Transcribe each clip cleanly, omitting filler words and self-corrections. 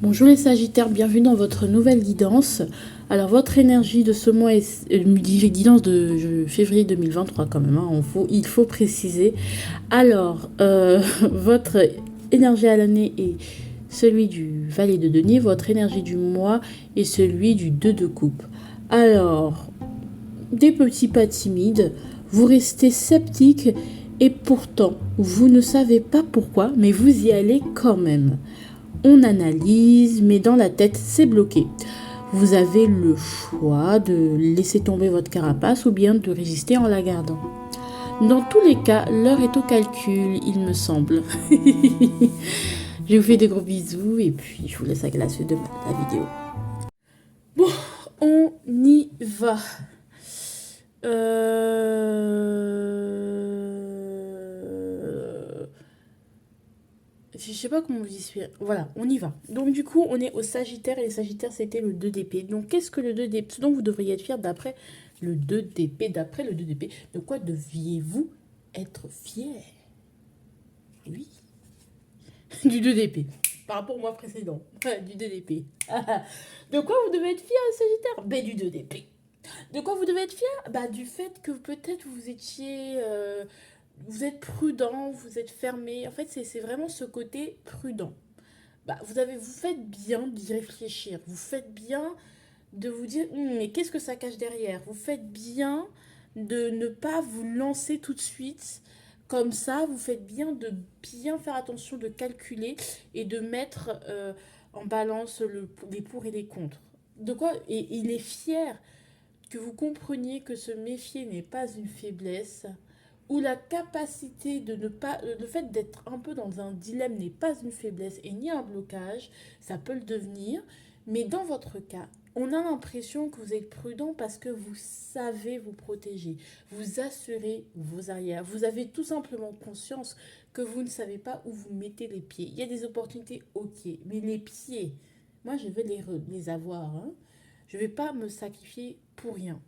Bonjour les Sagittaires, bienvenue dans votre nouvelle guidance. Alors votre énergie de ce mois est guidance de février 2023 quand même, hein, il faut préciser. Alors, votre énergie à l'année est celui du valet de denier, votre énergie du mois est celui du 2 de coupe. Alors, des petits pas timides, vous restez sceptique et pourtant, vous ne savez pas pourquoi, mais vous y allez quand même. On analyse, mais dans la tête, c'est bloqué. Vous avez le choix de laisser tomber votre carapace ou bien de résister en la gardant. Dans tous les cas, l'heure est au calcul, il me semble. Je vous fais des gros bisous et puis je vous laisse avec la suite de la vidéo. Bon, on y va. Je sais pas comment vous y suis. Voilà, on y va. Donc du coup, on est au Sagittaire et les Sagittaires, c'était le 2 d'épée. Donc qu'est-ce que le 2 d'épée? Ce dont vous devriez être fier d'après le 2 d'épée. D'après le 2 d'épée, de quoi deviez-vous être fier? Oui, du 2 d'épée. Par rapport au mois précédent, du 2 d'épée. De quoi vous devez être fier, Sagittaire? Ben du 2 d'épée. De quoi vous devez être fier? Bah du fait que peut-être vous étiez... vous êtes prudent, vous êtes fermé. En fait, c'est vraiment ce côté prudent. Bah, vous faites bien d'y réfléchir. Vous faites bien de vous dire, mais qu'est-ce que ça cache derrière? Vous faites bien de ne pas vous lancer tout de suite comme ça. Vous faites bien de bien faire attention, de calculer et de mettre en balance les pour et les contre. De quoi? Et il est fier que vous compreniez que se méfier n'est pas une faiblesse, ou la capacité de ne pas, le fait d'être un peu dans un dilemme n'est pas une faiblesse et ni un blocage, ça peut le devenir, mais dans votre cas, on a l'impression que vous êtes prudent parce que vous savez vous protéger, vous assurez vos arrières, vous avez tout simplement conscience que vous ne savez pas où vous mettez les pieds. Il y a des opportunités, ok, mais les pieds, moi je vais les avoir, hein. Je ne vais pas me sacrifier pour rien.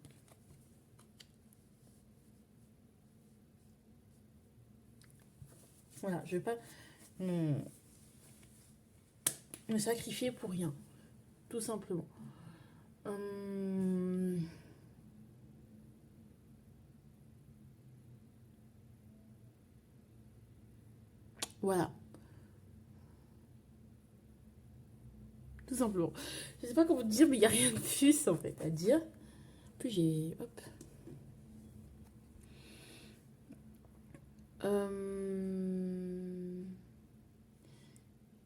Voilà, je ne vais pas me sacrifier pour rien, tout simplement. Hum, voilà, tout simplement. Je ne sais pas comment dire, mais il n'y a rien de plus en fait à dire. Puis j'ai... Hop.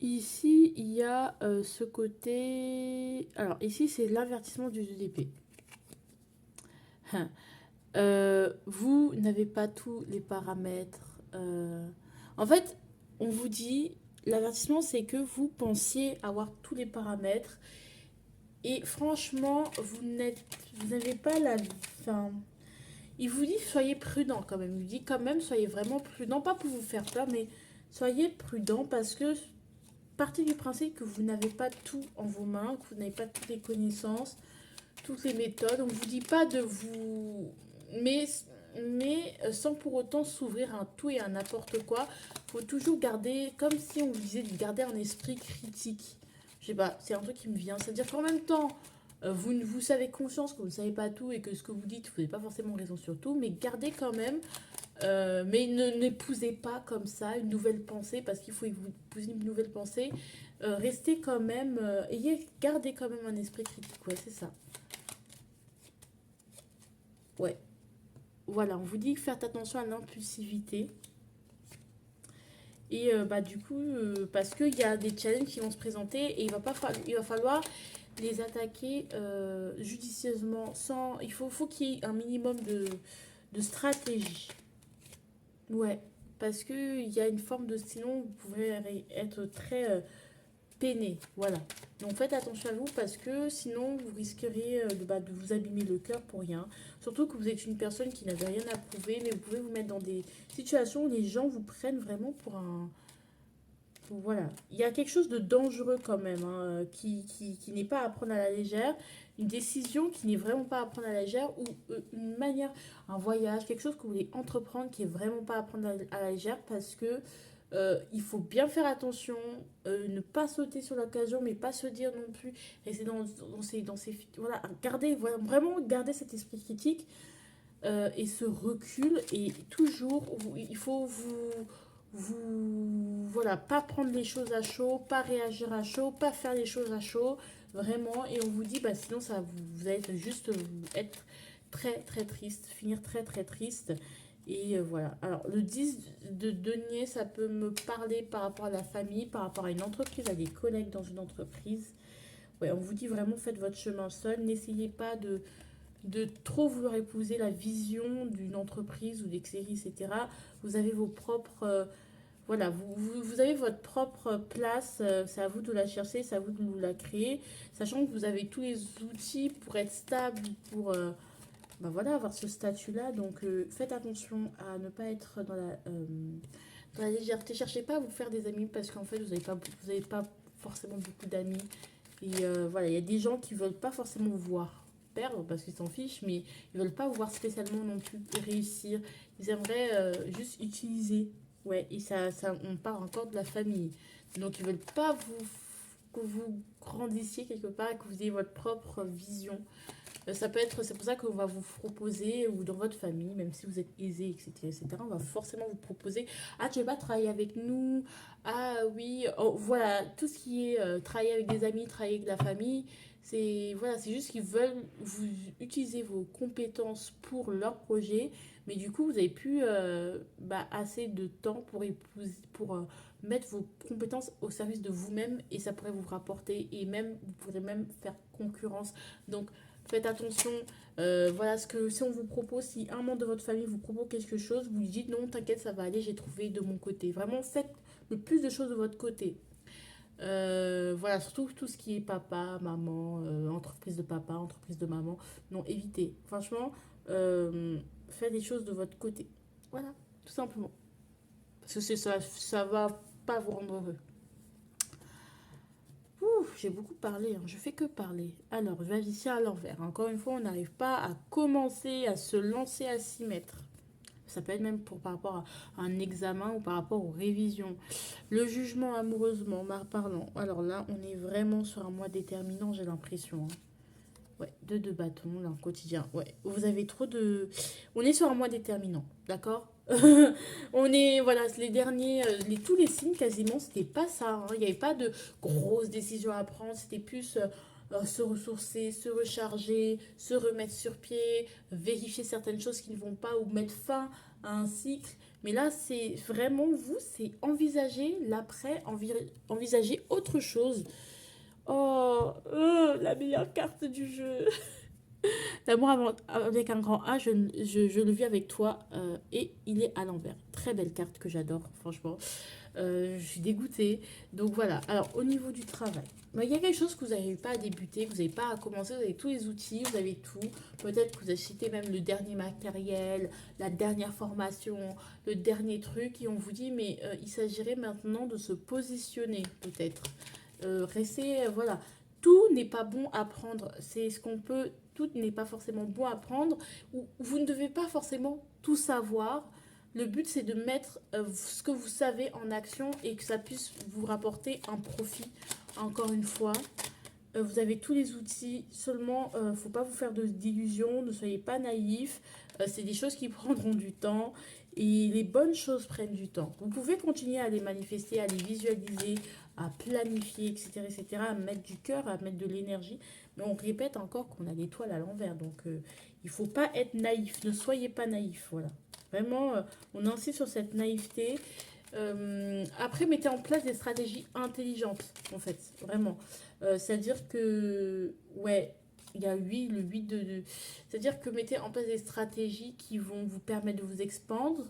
Ici, il y a ce côté... Alors, ici, c'est l'avertissement du 2 d'épée. Vous n'avez pas tous les paramètres. En fait, on vous dit, l'avertissement, c'est que vous pensiez avoir tous les paramètres. Et franchement, vous n'avez pas la... Enfin, il vous dit, soyez prudent quand même. Il vous dit quand même, soyez vraiment prudent. Pas pour vous faire peur, mais soyez prudent parce que partez du principe que vous n'avez pas tout en vos mains, que vous n'avez pas toutes les connaissances, toutes les méthodes. On ne vous dit pas de vous... Mais sans pour autant s'ouvrir à un tout et à n'importe quoi. Il faut toujours garder, comme si on vous disait de garder un esprit critique. Je sais pas, c'est un truc qui me vient. C'est-à-dire qu'en même temps, vous savez conscience que vous ne savez pas tout et que ce que vous dites, vous n'avez pas forcément raison sur tout, mais gardez quand même, mais n'épousez pas comme ça une nouvelle pensée, parce qu'il faut épouser une nouvelle pensée. Restez quand même, gardez quand même un esprit critique, ouais, c'est ça. Ouais. Voilà, on vous dit faites attention à l'impulsivité. Et bah, du coup, parce qu'il y a des challenges qui vont se présenter et il va falloir les attaquer judicieusement. Faut qu'il y ait un minimum de stratégie. Ouais, parce qu'il y a une forme de... Sinon, vous pouvez être très peiné. Voilà. Donc faites attention à vous parce que sinon, vous risqueriez de vous abîmer le cœur pour rien. Surtout que vous êtes une personne qui n'avait rien à prouver, mais vous pouvez vous mettre dans des situations où les gens vous prennent vraiment pour un... Voilà, il y a quelque chose de dangereux quand même, hein, qui n'est pas à prendre à la légère, une décision qui n'est vraiment pas à prendre à la légère, ou une manière, un voyage, quelque chose que vous voulez entreprendre qui est vraiment pas à prendre à la légère parce que Il faut bien faire attention, ne pas sauter sur l'occasion, mais pas se dire non plus, rester voilà, voilà, vraiment garder cet esprit critique et ce recul, et toujours, il faut voilà, pas prendre les choses à chaud, pas réagir à chaud, pas faire les choses à chaud, vraiment, et on vous dit, bah sinon vous allez juste être très très triste, finir très très triste. Et voilà. Alors, le 10 de denier, ça peut me parler par rapport à la famille, par rapport à une entreprise, à des collègues dans une entreprise. Ouais, on vous dit vraiment, faites votre chemin seul. N'essayez pas de trop vouloir épouser la vision d'une entreprise ou des séries, etc. Vous avez vos propres... voilà, vous avez votre propre place. C'est à vous de la chercher, c'est à vous de la créer. Sachant que vous avez tous les outils pour être stable, pour... bah voilà, avoir ce statut-là. Donc, faites attention à ne pas être dans la légèreté. Cherchez pas à vous faire des amis parce qu'en fait, vous avez pas forcément beaucoup d'amis. Et voilà, il y a des gens qui veulent pas forcément vous voir perdre parce qu'ils s'en fichent, mais ils veulent pas vous voir spécialement non plus réussir. Ils aimeraient juste utiliser. Ouais, et on parle encore de la famille. Donc, ils veulent pas que vous grandissiez quelque part, que vous ayez votre propre vision. Ça peut être, c'est pour ça qu'on va vous proposer, ou dans votre famille, même si vous êtes aisé, etc., etc., on va forcément vous proposer, ah, tu veux pas travailler avec nous, ah oui, oh, voilà, tout ce qui est travailler avec des amis, travailler avec la famille, voilà, c'est juste qu'ils veulent vous utiliser vos compétences pour leur projet, mais du coup, vous avez plus bah, assez de temps pour mettre vos compétences au service de vous-même, et ça pourrait vous rapporter, et même, vous pourrez même faire concurrence. Donc, faites attention, voilà, si on vous propose, si un membre de votre famille vous propose quelque chose, vous lui dites non, t'inquiète, ça va aller, j'ai trouvé de mon côté. Vraiment, faites le plus de choses de votre côté. Voilà, surtout tout ce qui est papa, maman, entreprise de papa, entreprise de maman. Non, évitez. Franchement, faites des choses de votre côté. Voilà, tout simplement. Parce que ça va pas vous rendre heureux. Ouf, j'ai beaucoup parlé, hein. Je fais que parler. Alors, magicien à l'envers. Encore une fois, on n'arrive pas à commencer, à se lancer, à s'y mettre. Ça peut être même par rapport à un examen ou par rapport aux révisions. Le jugement amoureusement, parlant. Alors là, on est vraiment sur un mois déterminant, j'ai l'impression, hein. Ouais, deux bâtons, là, en quotidien. Ouais, vous avez trop de... On est sur un mois déterminant, d'accord. On est, voilà, les derniers, tous les signes quasiment, c'était pas ça, hein. Il n'y avait pas de grosses décisions à prendre, c'était plus se ressourcer, se recharger, se remettre sur pied, vérifier certaines choses qui ne vont pas ou mettre fin à un cycle. Mais là, c'est vraiment vous, c'est envisager l'après, envisager autre chose. Oh, la meilleure carte du jeu. L'amour avec un grand A, je le vis avec toi et il est à l'envers. Très belle carte que j'adore, franchement. Je suis dégoûtée. Donc voilà. Alors, au niveau du travail, bah, il y a quelque chose que vous n'arrivez pas à débuter, que vous n'avez pas à commencer. Vous avez tous les outils, vous avez tout. Peut-être que vous achetez même le dernier matériel, la dernière formation, le dernier truc. Et on vous dit, mais il s'agirait maintenant de se positionner, peut-être. Rester, voilà. Tout n'est pas bon à prendre. C'est ce qu'on peut. Tout n'est pas forcément bon à prendre. Ou vous ne devez pas forcément tout savoir. Le but, c'est de mettre ce que vous savez en action et que ça puisse vous rapporter un profit. Encore une fois, vous avez tous les outils. Seulement, il ne faut pas vous faire d'illusions. Ne soyez pas naïfs. C'est des choses qui prendront du temps. Et les bonnes choses prennent du temps. Vous pouvez continuer à les manifester, à les visualiser, à planifier, etc., etc., à mettre du cœur, à mettre de l'énergie. Mais on répète encore qu'on a l'étoile à l'envers. Donc, il ne faut pas être naïf. Ne soyez pas naïf. Voilà. Vraiment, on insiste sur cette naïveté. Après, mettez en place des stratégies intelligentes, en fait. Vraiment. C'est-à-dire que, ouais, il y a 8, le 8 c'est-à-dire que mettez en place des stratégies qui vont vous permettre de vous expandre.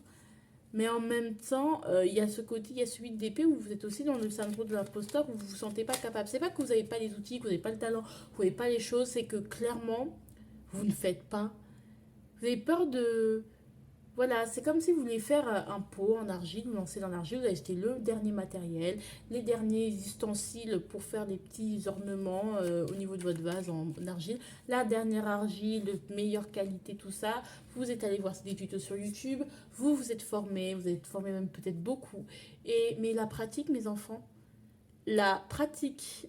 Mais en même temps, il y a ce côté, il y a celui d'épée où vous êtes aussi dans le syndrome de l'imposteur, où vous vous sentez pas capable. C'est pas que vous n'avez pas les outils, que vous n'avez pas le talent, que vous n'avez pas les choses, c'est que clairement, vous ne faites pas. Vous avez peur de... Voilà, c'est comme si vous voulez faire un pot en argile, vous lancez dans l'argile, vous achetez le dernier matériel, les derniers ustensiles pour faire des petits ornements au niveau de votre vase en argile, la dernière argile de meilleure qualité, tout ça. Vous êtes allé voir des tutos sur YouTube, vous êtes formé même peut-être beaucoup. Mais la pratique, mes enfants, la pratique,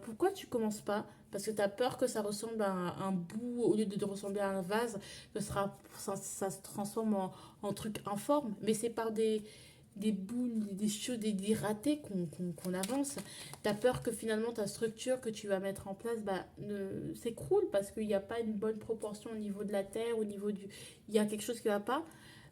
pourquoi tu commences pas? Parce que tu as peur que ça ressemble à un bout, au lieu de ressembler à un vase, ça se transforme en truc informe. Mais c'est par des boules, des choses, des ratés qu'on avance. Tu as peur que finalement ta structure que tu vas mettre en place s'écroule parce qu'il n'y a pas une bonne proportion au niveau de la terre, au niveau du... Il y a quelque chose qui ne va pas.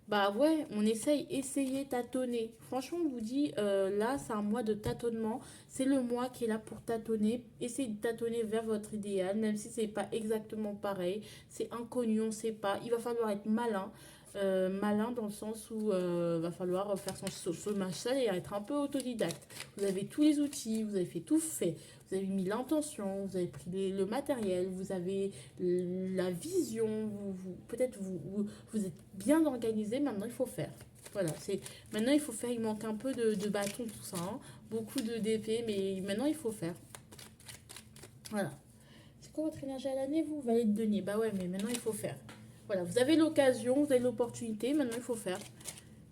Bah ouais, on essaye, essayez, tâtonner. Franchement, on vous dit, là, c'est un mois de tâtonnement. C'est le mois qui est là pour tâtonner. Essayez de tâtonner vers votre idéal, même si c'est pas exactement pareil. C'est inconnu, on sait pas. Il va falloir être malin. Malin dans le sens où va falloir faire son chemin seul et être un peu autodidacte. Vous avez tous les outils, vous avez fait tout fait. Vous avez mis l'intention, vous avez pris le matériel, vous avez la vision, peut-être vous êtes bien organisé, maintenant il faut faire. Voilà, maintenant il faut faire, il manque un peu de bâton, tout ça, hein. Beaucoup de d'épée, mais maintenant il faut faire. Voilà. C'est quoi votre énergie à l'année, vous? Valet de denier. Bah ouais, mais maintenant il faut faire. Voilà, vous avez l'occasion, vous avez l'opportunité, maintenant il faut faire.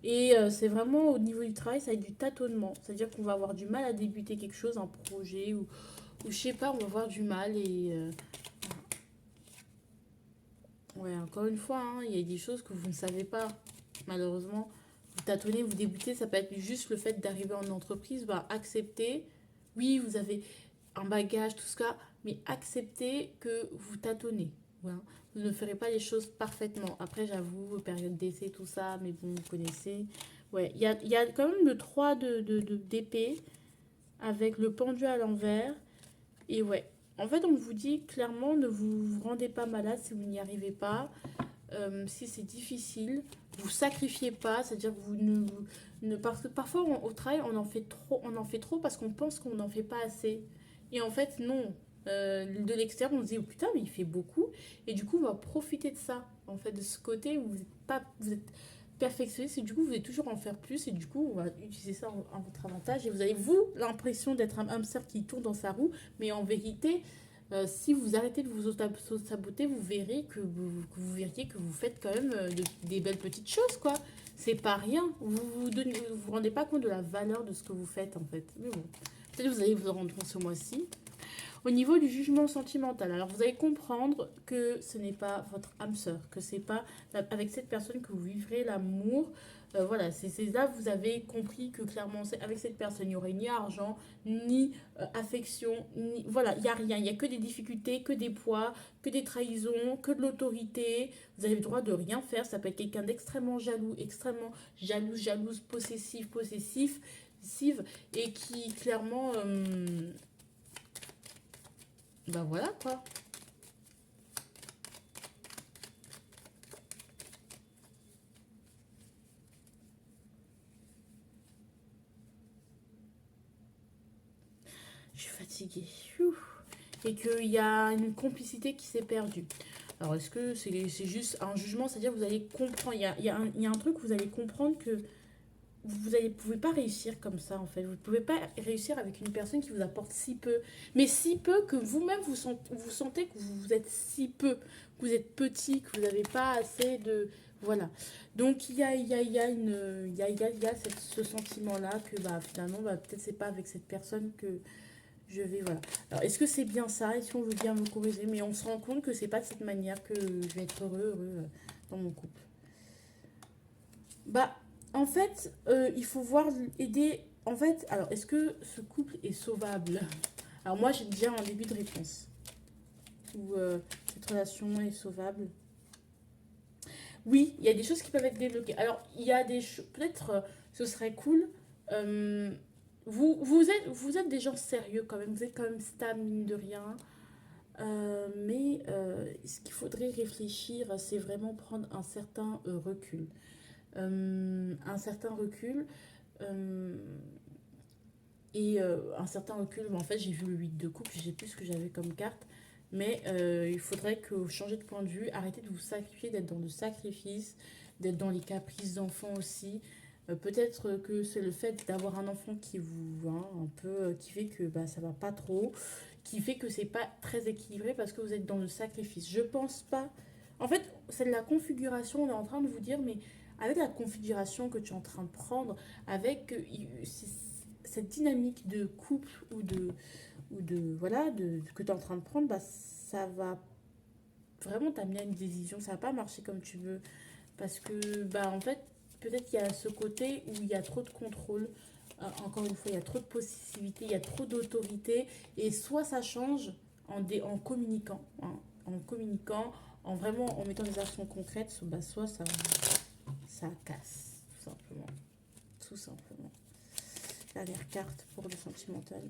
Et c'est vraiment au niveau du travail, ça va être du tâtonnement. C'est-à-dire qu'on va avoir du mal à débuter quelque chose, un projet, ou je sais pas, on va avoir du mal. Ouais, encore une fois, hein, il y a des choses que vous ne savez pas, malheureusement. Vous tâtonnez, vous débutez, ça peut être juste le fait d'arriver en entreprise, bah accepter. Oui, vous avez un bagage, tout ça, mais acceptez que vous tâtonnez. Voilà. Vous ne ferez pas les choses parfaitement. Après, j'avoue, période d'essai, tout ça, mais bon, vous connaissez. Ouais, il y a quand même le 3 d'épée avec le pendu à l'envers. Et ouais, en fait, on vous dit clairement, ne vous rendez pas malade si vous n'y arrivez pas. Si c'est difficile, vous sacrifiez pas, c'est-à-dire que parce que parfois au travail on en fait trop parce qu'on pense qu'on n'en fait pas assez. Et en fait non. De l'extérieur on se dit oh, putain mais il fait beaucoup et du coup on va profiter de ça en fait de ce côté où vous êtes perfectionniste et du coup vous allez toujours en faire plus et du coup on va utiliser ça en votre avantage et vous avez vous l'impression d'être un hamster qui tourne dans sa roue mais en vérité si vous arrêtez de vous saboter, vous verrez que vous verriez que vous faites quand même des belles petites choses, quoi. C'est pas rien. Vous rendez pas compte de la valeur de ce que vous faites, en fait. Mais bon, peut-être que vous allez vous en rendre compte ce mois-ci. Au niveau du jugement sentimental, alors vous allez comprendre que ce n'est pas votre âme sœur, que c'est pas avec cette personne que vous vivrez l'amour. Voilà, c'est là vous avez compris que clairement avec cette personne il n'y aurait ni argent, ni affection, ni voilà, il n'y a rien, il n'y a que des difficultés, que des poids, que des trahisons, que de l'autorité. Vous avez le droit de rien faire, ça peut être quelqu'un d'extrêmement jaloux, extrêmement jalouse, possessive, et qui clairement bah voilà quoi. Je suis fatiguée. Ouh. Et qu'il y a une complicité qui s'est perdue. Alors, est-ce que c'est juste un jugement? C'est-à-dire que vous allez comprendre. Il y a un truc, vous allez comprendre que vous ne pouvez pas réussir comme ça, en fait. Vous ne pouvez pas réussir avec une personne qui vous apporte si peu. Mais si peu que vous-même, vous sentez que vous êtes si peu, que vous êtes petit, que vous n'avez pas assez de... Voilà. Donc, il y a ce sentiment-là que bah, finalement, bah, peut-être c'est pas avec cette personne que je vais... Voilà. Alors, est-ce que c'est bien ça? Est-ce qu'on veut bien me corriger? Mais on se rend compte que c'est pas de cette manière que je vais être heureux dans mon couple. Bah, en fait, il faut voir aider. En fait, alors, est-ce que ce couple est sauvable? Alors, moi, j'ai déjà un début de réponse. Ou cette relation est sauvable. Oui, il y a des choses qui peuvent être débloquées. Alors, il y a des choses. Peut-être ce serait cool. euh, vous êtes des gens sérieux quand même. Vous êtes quand même stable, mine de rien. Mais ce qu'il faudrait réfléchir, c'est vraiment prendre un certain recul. Un certain recul. Euh, un certain recul, en fait, j'ai vu le 8 de coupe, je sais plus ce que j'avais comme carte. Mais il faudrait que vous changez de point de vue, arrêtez de vous sacrifier, d'être dans le sacrifice, d'être dans les caprices d'enfants aussi. Peut-être que c'est le fait d'avoir un enfant qui vous, hein, un peu, qui fait que bah, ça va pas trop, qui fait que c'est pas très équilibré parce que vous êtes dans le sacrifice. Je pense pas. En fait, c'est de la configuration, on est en train de vous dire, mais avec la configuration que tu es en train de prendre, avec cette dynamique de couple voilà, que tu es en train de prendre, bah, ça va vraiment t'amener à une décision. Ça va pas marcher comme tu veux. Parce que, bah, en fait, peut-être qu'il y a ce côté où il y a trop de contrôle. Encore une fois, il y a trop de possibilités, il y a trop d'autorité. Et soit ça change en communiquant, hein, en communiquant, en vraiment en mettant des actions concrètes, bah, soit ça casse, tout simplement. Tout simplement. Dernière carte pour le sentimental.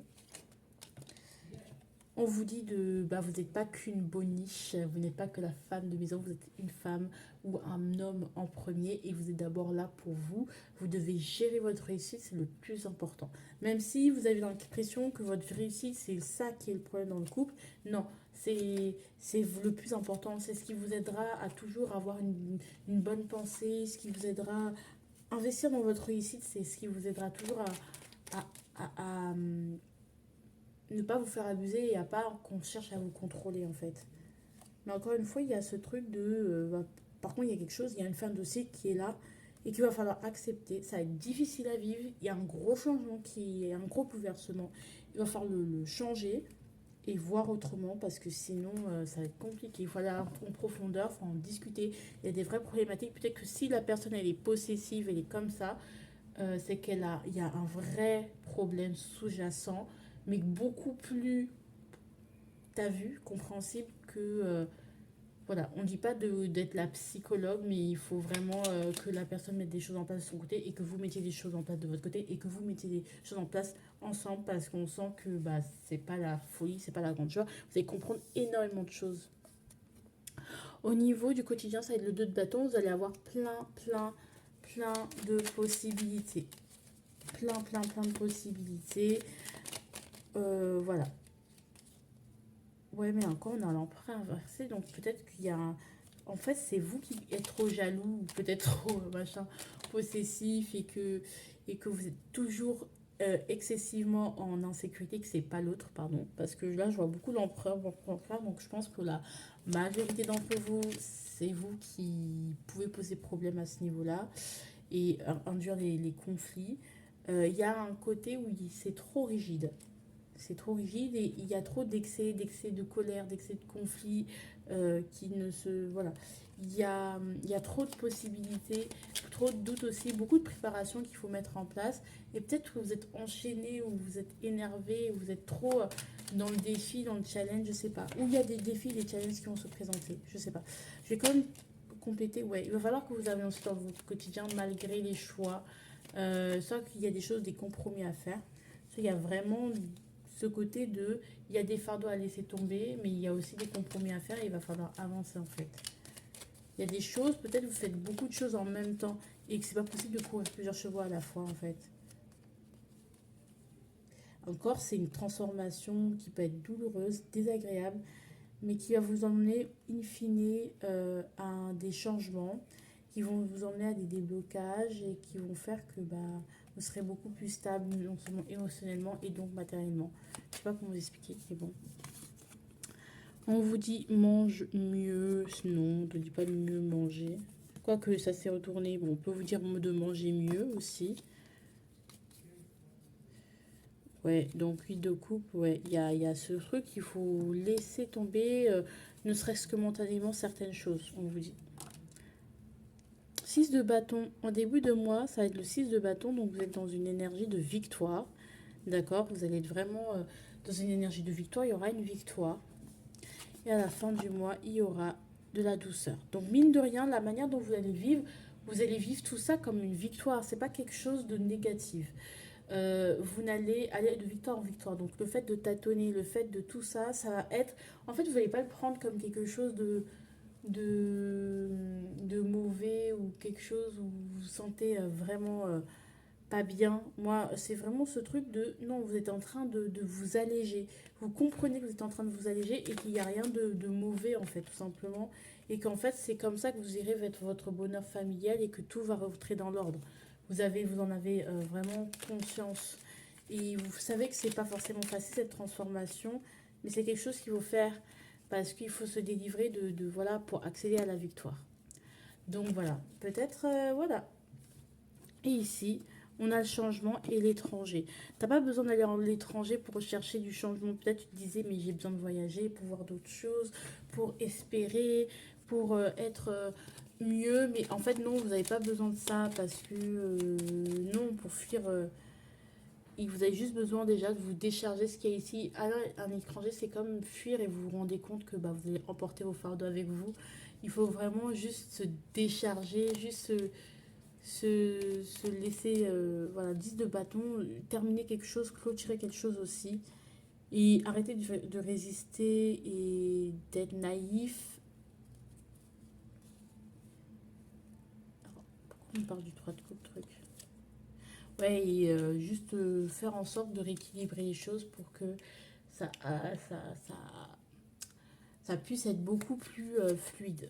On vous dit bah, vous n'êtes pas qu'une boniche, vous n'êtes pas que la femme de maison, vous êtes une femme ou un homme en premier et vous êtes d'abord là pour vous. Vous devez gérer votre réussite, c'est le plus important. Même si vous avez l'impression que votre réussite, c'est ça qui est le problème dans le couple, non, c'est le plus important. C'est ce qui vous aidera à toujours avoir une bonne pensée, ce qui vous aidera à investir dans votre réussite, c'est ce qui vous aidera toujours à ne pas vous faire abuser et à pas qu'on cherche à vous contrôler en fait. Mais encore une fois, il y a ce truc de... bah, par contre, il y a quelque chose, il y a une fin de cycle qui est là et qu'il va falloir accepter. Ça va être difficile à vivre. Il y a un gros changement qui est un gros bouleversement. Il va falloir le changer et voir autrement parce que sinon ça va être compliqué. Il faut aller en profondeur, il faut en discuter. Il y a des vraies problématiques. Peut-être que si la personne elle est possessive, elle est comme ça, c'est il y a un vrai problème sous-jacent, mais beaucoup plus, t'as vu, compréhensible que voilà, on ne dit pas d'être la psychologue, mais il faut vraiment que la personne mette des choses en place de son côté et que vous mettiez des choses en place de votre côté et que vous mettiez des choses en place ensemble parce qu'on sent que bah, c'est pas la folie, c'est pas la grande joie. Vous allez comprendre énormément de choses. Au niveau du quotidien, ça va être le 2 de bâton. Vous allez avoir plein de possibilités. Plein de possibilités. Voilà. Ouais, mais encore, on a l'emprunt inversé, donc peut-être qu'il y a un... En fait, c'est vous qui êtes trop jaloux, ou peut-être trop, machin, possessif, et que vous êtes toujours excessivement en insécurité, que c'est pas l'autre, pardon. Parce que là, je vois beaucoup l'empereur, donc je pense que la majorité d'entre vous, c'est vous qui pouvez poser problème à ce niveau-là, et induire les conflits. Il y a un côté où c'est trop rigide. C'est trop rigide et il y a trop d'excès de colère, d'excès de conflit qui ne se... Voilà. Il y a trop de possibilités, trop de doutes aussi, beaucoup de préparation qu'il faut mettre en place. Et peut-être que vous êtes enchaîné ou vous êtes énervé, ou vous êtes trop dans le défi, dans le challenge, je sais pas. Ou il y a des défis, des challenges qui vont se présenter, je sais pas. Je vais quand même compléter, ouais. Il va falloir que vous avanciez dans votre quotidien malgré les choix. Soit qu'il y a des choses, des compromis à faire. Il y a vraiment ce côté de, il y a des fardeaux à laisser tomber, mais il y a aussi des compromis à faire et il va falloir avancer en fait. Il y a des choses, peut-être vous faites beaucoup de choses en même temps et que c'est pas possible de courir plusieurs chevaux à la fois en fait. Encore, c'est une transformation qui peut être douloureuse, désagréable, mais qui va vous emmener in fine à des changements, qui vont vous emmener à des déblocages et qui vont faire que bah, vous serez beaucoup plus stable, non seulement émotionnellement et donc matériellement. Je sais pas comment vous expliquer, mais bon. On vous dit mange mieux, non, on ne dit pas de mieux manger. Quoique ça s'est retourné, bon, on peut vous dire de manger mieux aussi. Ouais, donc huile de coupe, ouais, il y a ce truc, il faut laisser tomber, ne serait-ce que momentanément, certaines choses, on vous dit. 6 de bâton, en début de mois, ça va être le 6 de bâton, donc vous êtes dans une énergie de victoire, d'accord? Vous allez être vraiment dans une énergie de victoire, il y aura une victoire. Et à la fin du mois, il y aura de la douceur. Donc mine de rien, la manière dont vous allez vivre tout ça comme une victoire, c'est pas quelque chose de négatif. Vous n'allez aller de victoire en victoire. Donc le fait de tâtonner, le fait de tout ça, ça va être... En fait, vous n'allez pas le prendre comme quelque chose de, de mauvais ou quelque chose où vous vous sentez vraiment pas bien. Moi, c'est vraiment ce truc de... Non, vous êtes en train de vous alléger. Vous comprenez que vous êtes en train de vous alléger et qu'il n'y a rien de mauvais, en fait, tout simplement. Et qu'en fait, c'est comme ça que vous irez vers votre bonheur familial et que tout va rentrer dans l'ordre. Vous en avez vraiment conscience. Et vous savez que c'est pas forcément facile cette transformation, mais c'est quelque chose qu'il faut faire parce qu'il faut se délivrer voilà, pour accéder à la victoire. Donc voilà, peut-être, voilà. Et ici, on a le changement et l'étranger. T'as pas besoin d'aller à l'étranger pour rechercher du changement. Peut-être tu te disais, mais j'ai besoin de voyager pour voir d'autres choses, pour espérer, pour être mieux. Mais en fait, non, vous n'avez pas besoin de ça parce que, non, pour fuir, et vous avez juste besoin déjà de vous décharger ce qu'il y a ici. Alors, un étranger, c'est comme fuir et vous vous rendez compte que bah, vous allez emporter vos fardeaux avec vous. Il faut vraiment juste se décharger, juste se laisser, voilà, 10 de bâton, terminer quelque chose, clôturer quelque chose aussi. Et arrêter de résister et d'être naïf. Alors, pourquoi on parle du 3 de coupe truc? Ouais, et juste faire en sorte de rééquilibrer les choses pour que ça, ça, ça puisse être beaucoup plus fluide.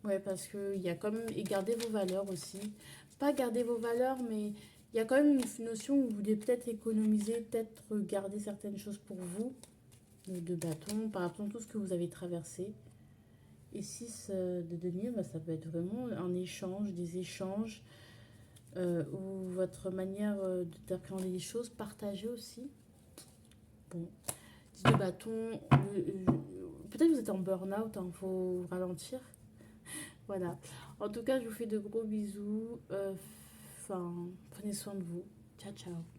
Ouais, parce qu'il y a quand même. Et garder vos valeurs aussi. Pas garder vos valeurs, mais il y a quand même une notion où vous voulez peut-être économiser, peut-être garder certaines choses pour vous, de bâton, par rapport à tout ce que vous avez traversé. Et 6 de denier, bah, ça peut être vraiment un échange, des échanges, ou votre manière d'appréhender les choses, partager aussi. Bon, 10 de bâton, peut-être vous êtes en burn-out, il faut ralentir. Voilà. En tout cas, je vous fais de gros bisous. Enfin, prenez soin de vous. Ciao, ciao.